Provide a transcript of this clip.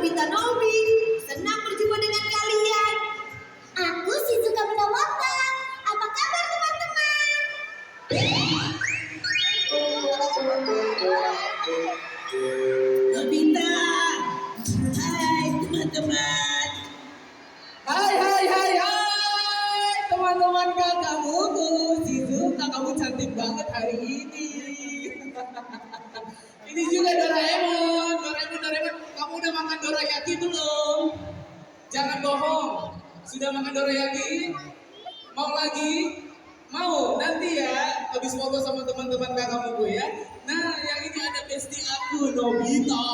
Nobita Nobi. Senang berjumpa dengan kalian. Aku Shizuka Minamata. Apa kabar teman-teman? Nobita. Hai teman-teman. Hai teman-teman kakakmu, Shizuka, kamu cantik banget hari ini. Ini juga Doraemon, kamu udah makan dorayaki belum? Jangan bohong, sudah makan dorayaki? Mau lagi? Mau, nanti ya, habis foto sama teman-teman kakakmu ya. Nah, yang ini ada bestie aku, Nobita.